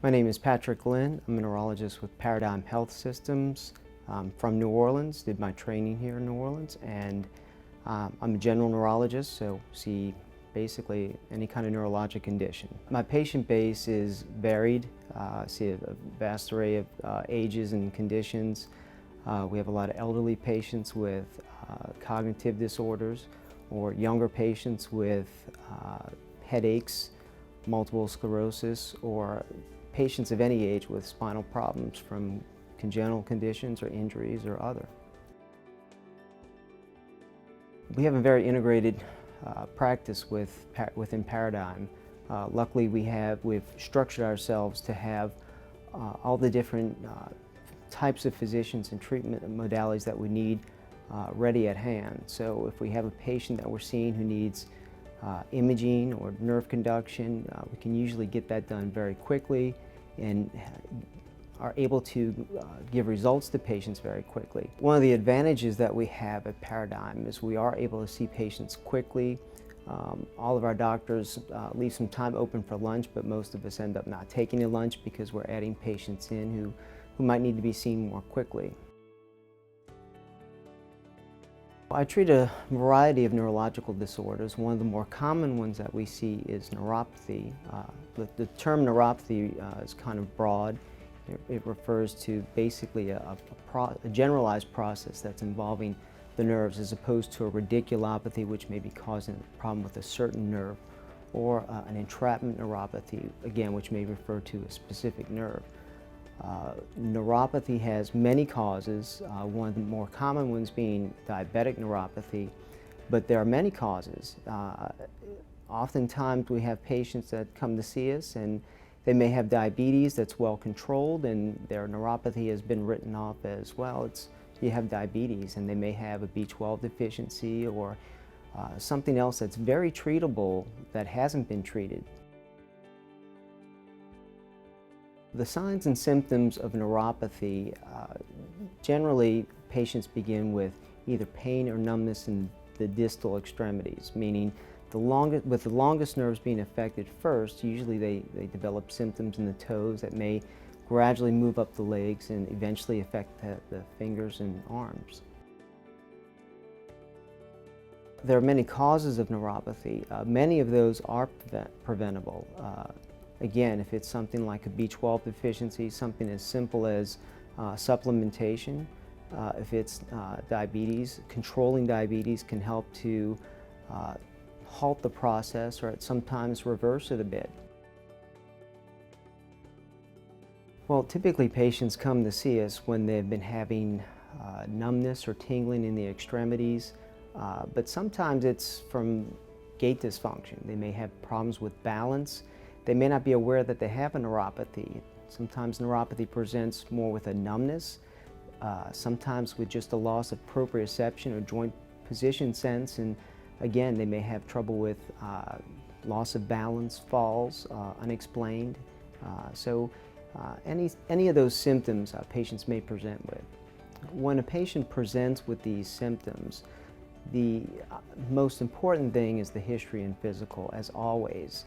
My name is Patrick Lynn. I'm a neurologist with Paradigm Health Systems. I'm from New Orleans, did my training here in New Orleans, and I'm a general neurologist, so see basically any kind of neurologic condition. My patient base is varied. I see a vast array of ages and conditions. We have a lot of elderly patients with cognitive disorders, or younger patients with headaches, multiple sclerosis, or patients of any age with spinal problems from congenital conditions or injuries or other. We have a very integrated practice within Paradigm. Luckily we've structured ourselves to have all the different types of physicians and treatment modalities that we need ready at hand. So if we have a patient that we're seeing who needs imaging or nerve conduction, we can usually get that done very quickly and are able to give results to patients very quickly. One of the advantages that we have at Paradigm is we are able to see patients quickly. All of our doctors leave some time open for lunch, but most of us end up not taking a lunch because we're adding patients in who might need to be seen more quickly. I treat a variety of neurological disorders. One of the more common ones that we see is neuropathy. The term neuropathy is kind of broad. It refers to basically a generalized process that's involving the nerves, as opposed to a radiculopathy, which may be causing a problem with a certain nerve, or an entrapment neuropathy, again, which may refer to a specific nerve. Neuropathy has many causes, one of the more common ones being diabetic neuropathy, but there are many causes. Oftentimes we have patients that come to see us and they may have diabetes that's well controlled and their neuropathy has been written off as, well, you have diabetes, and they may have a B12 deficiency or something else that's very treatable that hasn't been treated. The signs and symptoms of neuropathy, generally patients begin with either pain or numbness in the distal extremities, meaning with the longest nerves being affected first, usually they develop symptoms in the toes that may gradually move up the legs and eventually affect the fingers and arms. There are many causes of neuropathy. Many of those are preventable. Again, if it's something like a B12 deficiency, something as simple as supplementation. If it's diabetes, controlling diabetes can help to halt the process, or sometimes reverse it a bit. Well, typically patients come to see us when they've been having numbness or tingling in the extremities, but sometimes it's from gait dysfunction. They may have problems with balance. They may not be aware that they have a neuropathy. Sometimes neuropathy presents more with a numbness, sometimes with just a loss of proprioception or joint position sense, and again, they may have trouble with loss of balance, falls, unexplained. Any of those symptoms patients may present with. When a patient presents with these symptoms, the most important thing is the history and physical, as always.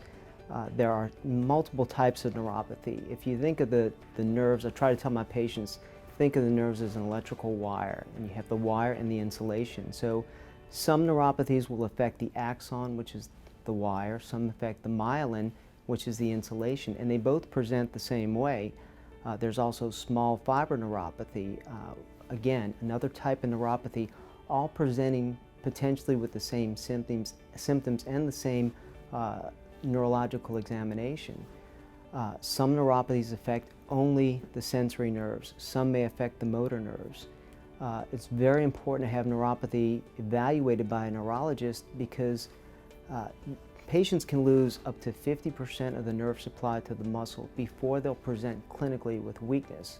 There are multiple types of neuropathy. If you think of the nerves, I try to tell my patients, think of the nerves as an electrical wire, and you have the wire and the insulation. So some neuropathies will affect the axon, which is the wire. Some affect the myelin, which is the insulation, and they both present the same way. There's also small fiber neuropathy, again, another type of neuropathy, all presenting potentially with the same symptoms and the same neurological examination. Some neuropathies affect only the sensory nerves. Some may affect the motor nerves. It's very important to have neuropathy evaluated by a neurologist, because patients can lose up to 50% of the nerve supply to the muscle before they'll present clinically with weakness.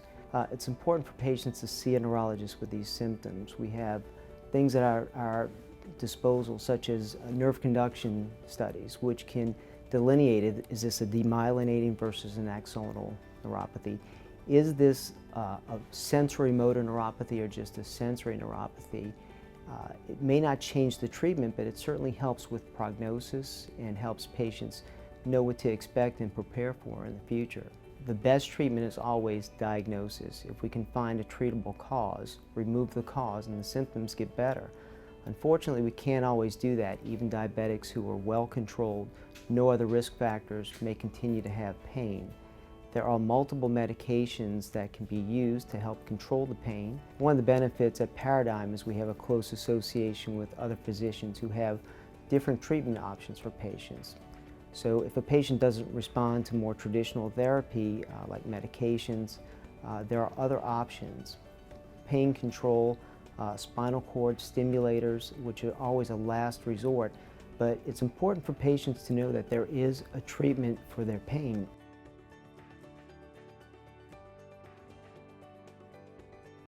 It's important for patients to see a neurologist with these symptoms. We have things at our disposal, such as nerve conduction studies, which can delineate, is this a demyelinating versus an axonal neuropathy? Is this a sensory motor neuropathy or just a sensory neuropathy? It may not change the treatment, but it certainly helps with prognosis and helps patients know what to expect and prepare for in the future. The best treatment is always diagnosis. If we can find a treatable cause, remove the cause, and the symptoms get better. Unfortunately, we can't always do that. Even diabetics who are well controlled, no other risk factors, may continue to have pain. There are multiple medications that can be used to help control the pain. One of the benefits at Paradigm is we have a close association with other physicians who have different treatment options for patients. So if a patient doesn't respond to more traditional therapy, like medications, there are other options. Pain control, spinal cord stimulators, which are always a last resort, but it's important for patients to know that there is a treatment for their pain.